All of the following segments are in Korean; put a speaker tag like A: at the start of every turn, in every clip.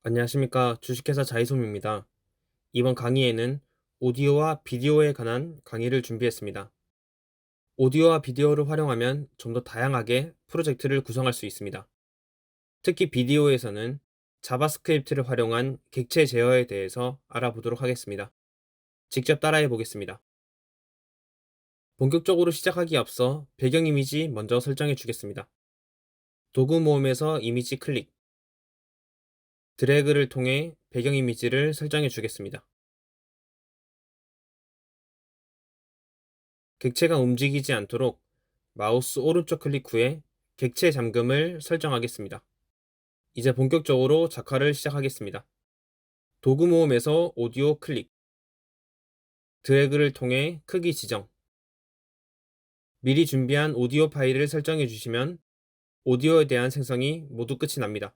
A: 안녕하십니까. 주식회사 자이솜입니다. 이번 강의에는 오디오와 비디오에 관한 강의를 준비했습니다. 오디오와 비디오를 활용하면 좀 더 다양하게 프로젝트를 구성할 수 있습니다. 특히 비디오에서는 자바스크립트를 활용한 객체 제어에 대해서 알아보도록 하겠습니다. 직접 따라해 보겠습니다. 본격적으로 시작하기에 앞서 배경 이미지 먼저 설정해 주겠습니다. 도구 모음에서 이미지 클릭, 드래그를 통해 배경 이미지를 설정해 주겠습니다. 객체가 움직이지 않도록 마우스 오른쪽 클릭 후에 객체 잠금을 설정하겠습니다. 이제 본격적으로 작화를 시작하겠습니다. 도구 모음에서 오디오 클릭, 드래그를 통해 크기 지정, 미리 준비한 오디오 파일을 설정해 주시면 오디오에 대한 생성이 모두 끝이 납니다.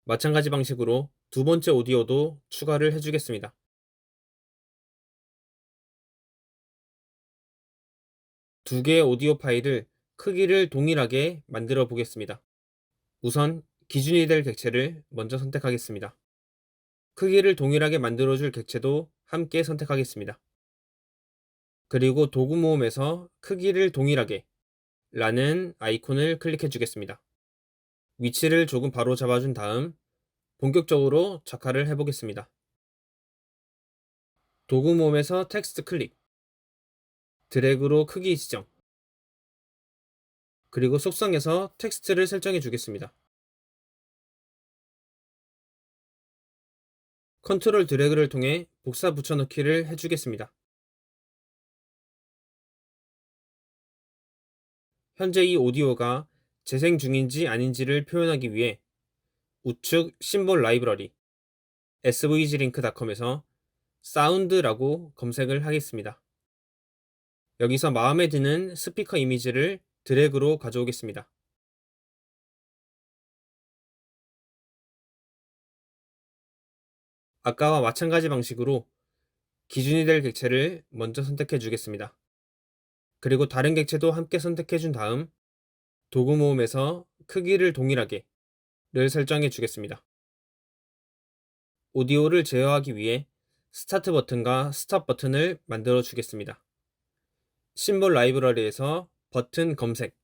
A: 마찬가지 방식으로 두 번째 오디오도 추가를 해주겠습니다. 두 개의 오디오 파일을 크기를 동일하게 만들어 보겠습니다. 우선 기준이 될 객체를 먼저 선택하겠습니다. 크기를 동일하게 만들어줄 객체도 함께 선택하겠습니다. 그리고 도구 모음에서 크기를 동일하게 라는 아이콘을 클릭해 주겠습니다. 위치를 조금 바로 잡아준 다음 본격적으로 작화를 해보겠습니다. 도구 모음에서 텍스트 클릭, 드래그로 크기 지정, 그리고 속성에서 텍스트를 설정해 주겠습니다. 컨트롤 드래그를 통해 복사 붙여넣기를 해주겠습니다. 현재 이 오디오가 재생 중인지 아닌지를 표현하기 위해 우측 심볼 라이브러리 svgLink.com에서 사운드라고 검색을 하겠습니다. 여기서 마음에 드는 스피커 이미지를 드래그로 가져오겠습니다. 아까와 마찬가지 방식으로 기준이 될 객체를 먼저 선택해 주겠습니다. 그리고 다른 객체도 함께 선택해 준 다음 도구 모음에서 크기를 동일하게 를 설정해 주겠습니다. 오디오를 제어하기 위해 스타트 버튼과 스톱 버튼을 만들어 주겠습니다. 심볼 라이브러리에서 버튼 검색,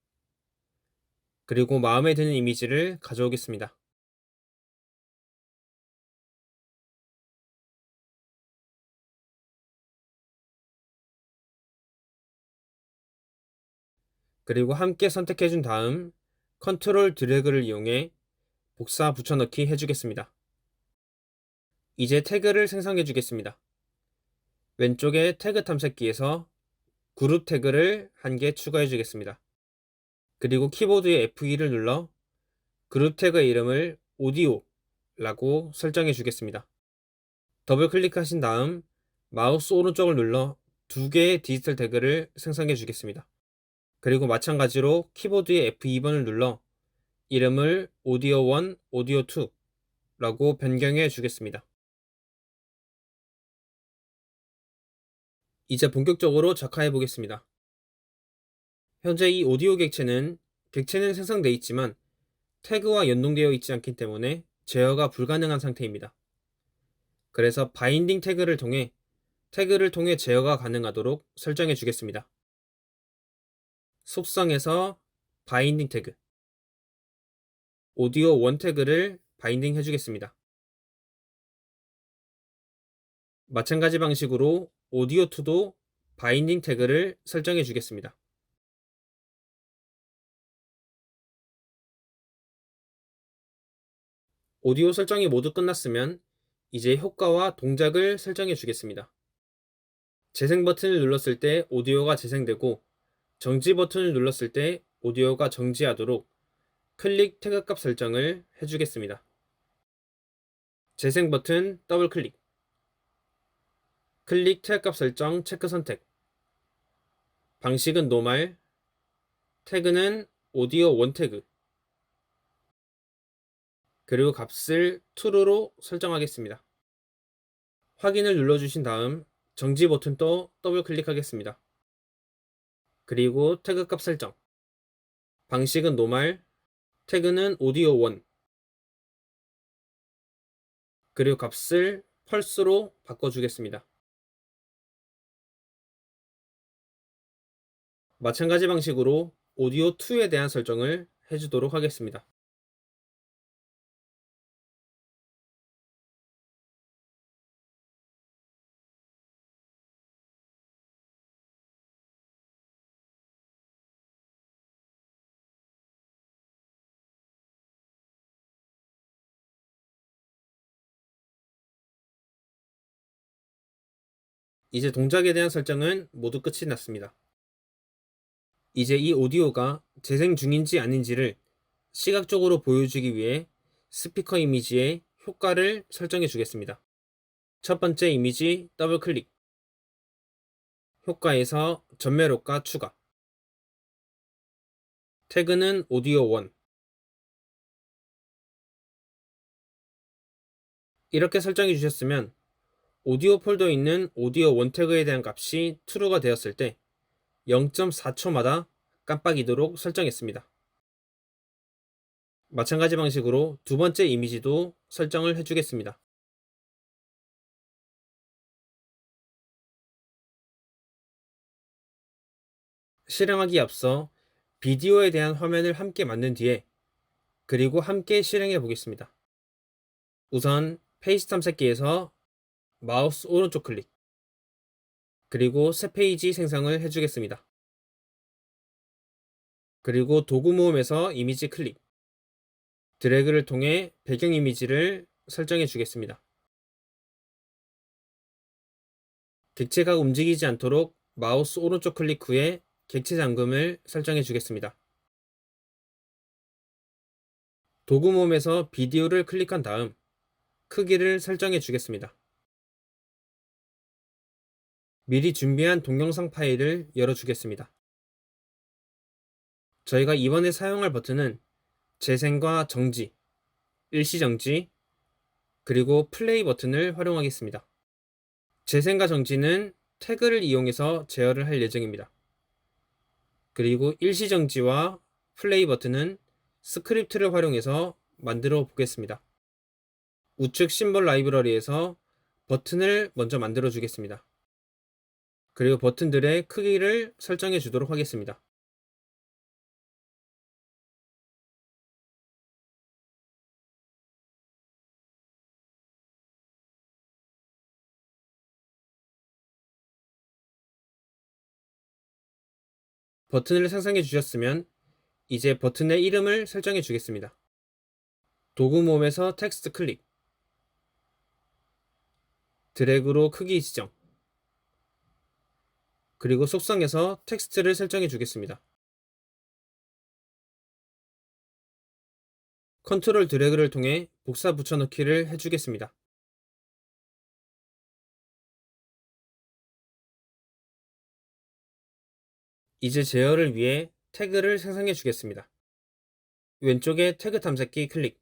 A: 그리고 마음에 드는 이미지를 가져오겠습니다. 그리고 함께 선택해 준 다음 컨트롤 드래그를 이용해 복사 붙여넣기 해주겠습니다. 이제 태그를 생성해 주겠습니다. 왼쪽에 태그 탐색기에서 그룹 태그를 한 개 추가해 주겠습니다. 그리고 키보드의 F2를 눌러 그룹 태그의 이름을 오디오라고 설정해 주겠습니다. 더블 클릭하신 다음 마우스 오른쪽을 눌러 두 개의 디지털 태그를 생성해 주겠습니다. 그리고 마찬가지로 키보드의 F2번을 눌러 이름을 오디오1, 오디오2라고 변경해 주겠습니다. 이제 본격적으로 작화해 보겠습니다. 현재 이 오디오 객체는 생성되어 있지만 태그와 연동되어 있지 않기 때문에 제어가 불가능한 상태입니다. 그래서 바인딩 태그를 통해 제어가 가능하도록 설정해 주겠습니다. 속성에서 바인딩 태그, 오디오 1 태그를 바인딩 해주겠습니다. 마찬가지 방식으로 오디오 2도 바인딩 태그를 설정해 주겠습니다. 오디오 설정이 모두 끝났으면 이제 효과와 동작을 설정해 주겠습니다. 재생 버튼을 눌렀을 때 오디오가 재생되고 정지 버튼을 눌렀을 때 오디오가 정지하도록 클릭 태그 값 설정을 해주겠습니다. 재생 버튼 더블 클릭, 클릭 태그 값 설정 체크 선택, 방식은 노말, 태그는 오디오 1 태그, 그리고 값을 true로 설정하겠습니다. 확인을 눌러주신 다음 정지 버튼 또 더블 클릭하겠습니다. 그리고 태그 값 설정, 방식은 노말, 태그는 오디오 1, 그리고 값을 펄스로 바꿔주겠습니다. 마찬가지 방식으로 오디오 2에 대한 설정을 해주도록 하겠습니다. 이제 동작에 대한 설정은 모두 끝이 났습니다. 이제 이 오디오가 재생 중인지 아닌지를 시각적으로 보여주기 위해 스피커 이미지의 효과를 설정해 주겠습니다. 첫 번째 이미지 더블 클릭, 효과에서 전멸 효과 추가, 태그는 오디오 1. 이렇게 설정해 주셨으면 오디오 폴더에 있는 오디오 1 태그에 대한 값이 true가 되었을 때 0.4초마다 깜빡이도록 설정했습니다. 마찬가지 방식으로 두 번째 이미지도 설정을 해주겠습니다. 실행하기에 앞서 비디오에 대한 화면을 함께 만든 뒤에 그리고 함께 실행해 보겠습니다. 우선 페이지 탐색기에서 마우스 오른쪽 클릭, 그리고 새 페이지 생성을 해주겠습니다. 그리고 도구 모음에서 이미지 클릭, 드래그를 통해 배경 이미지를 설정해 주겠습니다. 객체가 움직이지 않도록 마우스 오른쪽 클릭 후에 객체 잠금을 설정해 주겠습니다. 도구 모음에서 비디오를 클릭한 다음 크기를 설정해 주겠습니다. 미리 준비한 동영상 파일을 열어주겠습니다. 저희가 이번에 사용할 버튼은 재생과 정지, 일시정지, 그리고 플레이 버튼을 활용하겠습니다. 재생과 정지는 태그를 이용해서 제어를 할 예정입니다. 그리고 일시정지와 플레이 버튼은 스크립트를 활용해서 만들어 보겠습니다. 우측 심볼 라이브러리에서 버튼을 먼저 만들어 주겠습니다. 그리고 버튼들의 크기를 설정해 주도록 하겠습니다. 버튼을 생성해 주셨으면 이제 버튼의 이름을 설정해 주겠습니다. 도구 모음에서 텍스트 클릭, 드래그로 크기 지정, 그리고 속성에서 텍스트를 설정해 주겠습니다. 컨트롤 드래그를 통해 복사 붙여넣기를 해주겠습니다. 이제 제어를 위해 태그를 생성해 주겠습니다. 왼쪽에 태그 탐색기 클릭,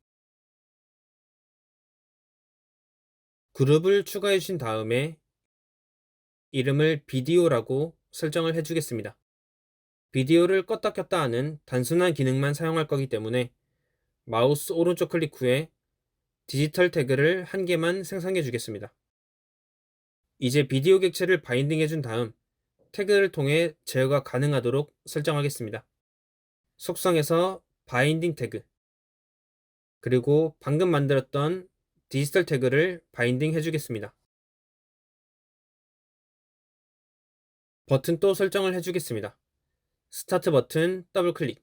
A: 그룹을 추가해 주신 다음에 이름을 비디오라고 설정을 해주겠습니다. 비디오를 껐다 켰다 하는 단순한 기능만 사용할 거기 때문에 마우스 오른쪽 클릭 후에 디지털 태그를 한 개만 생성해 주겠습니다. 이제 비디오 객체를 바인딩해 준 다음 태그를 통해 제어가 가능하도록 설정하겠습니다. 속성에서 바인딩 태그, 그리고 방금 만들었던 디지털 태그를 바인딩 해주겠습니다. 버튼 또 설정을 해주겠습니다. 스타트 버튼 더블 클릭,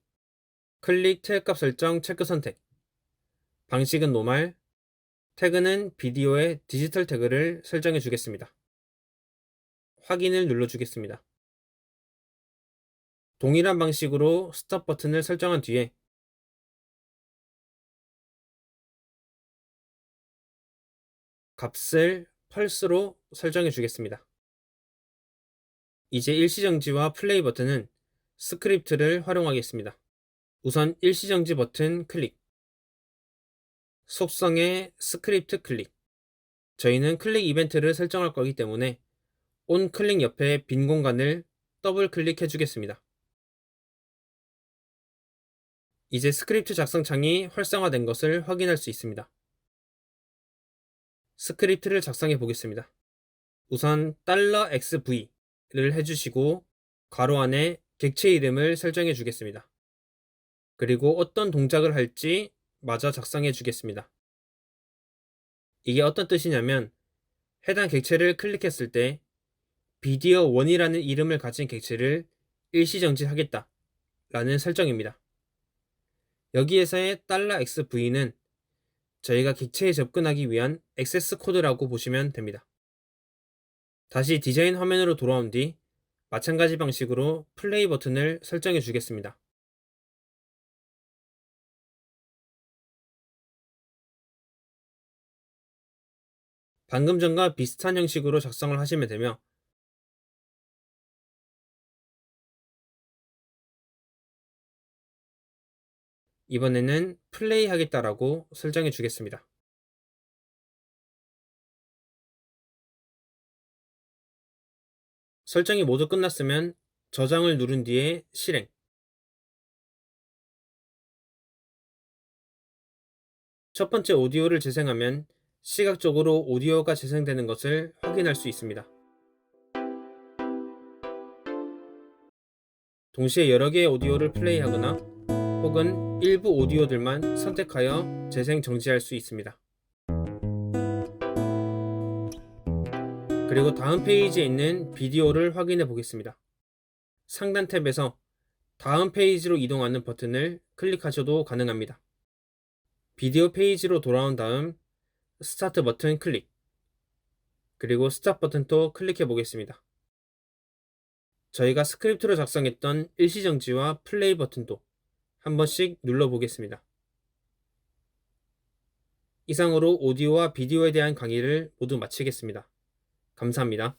A: 클릭 태그값 설정 체크 선택, 방식은 노멀, 태그는 비디오의 디지털 태그를 설정해 주겠습니다. 확인을 눌러주겠습니다. 동일한 방식으로 스톱 버튼을 설정한 뒤에 값을 펄스로 설정해 주겠습니다. 이제 일시정지와 플레이 버튼은 스크립트를 활용하겠습니다. 우선 일시정지 버튼 클릭, 속성에 스크립트 클릭. 저희는 클릭 이벤트를 설정할 거기 때문에 온 클릭 옆에 빈 공간을 더블 클릭해 주겠습니다. 이제 스크립트 작성 창이 활성화된 것을 확인할 수 있습니다. 스크립트를 작성해 보겠습니다. 우선 $xv를 해주시고 괄호 안에 객체 이름을 설정해 주겠습니다. 그리고 어떤 동작을 할지 마저 작성해 주겠습니다. 이게 어떤 뜻이냐면 해당 객체를 클릭했을 때 비디오 1이라는 이름을 가진 객체를 일시정지하겠다 라는 설정입니다. 여기에서의 $xv는 저희가 객체에 접근하기 위한 액세스 코드라고 보시면 됩니다. 다시 디자인 화면으로 돌아온 뒤 마찬가지 방식으로 플레이 버튼을 설정해 주겠습니다. 방금 전과 비슷한 형식으로 작성을 하시면 되며 이번에는 플레이 하겠다라고 설정해 주겠습니다. 설정이 모두 끝났으면 저장을 누른 뒤에 실행. 첫 번째 오디오를 재생하면 시각적으로 오디오가 재생되는 것을 확인할 수 있습니다. 동시에 여러 개의 오디오를 플레이하거나 혹은 일부 오디오들만 선택하여 재생 정지할 수 있습니다. 그리고 다음 페이지에 있는 비디오를 확인해 보겠습니다. 상단 탭에서 다음 페이지로 이동하는 버튼을 클릭하셔도 가능합니다. 비디오 페이지로 돌아온 다음 스타트 버튼 클릭, 그리고 스탑 버튼도 클릭해 보겠습니다. 저희가 스크립트로 작성했던 일시정지와 플레이 버튼도 한 번씩 눌러 보겠습니다. 이상으로 오디오와 비디오에 대한 강의를 모두 마치겠습니다. 감사합니다.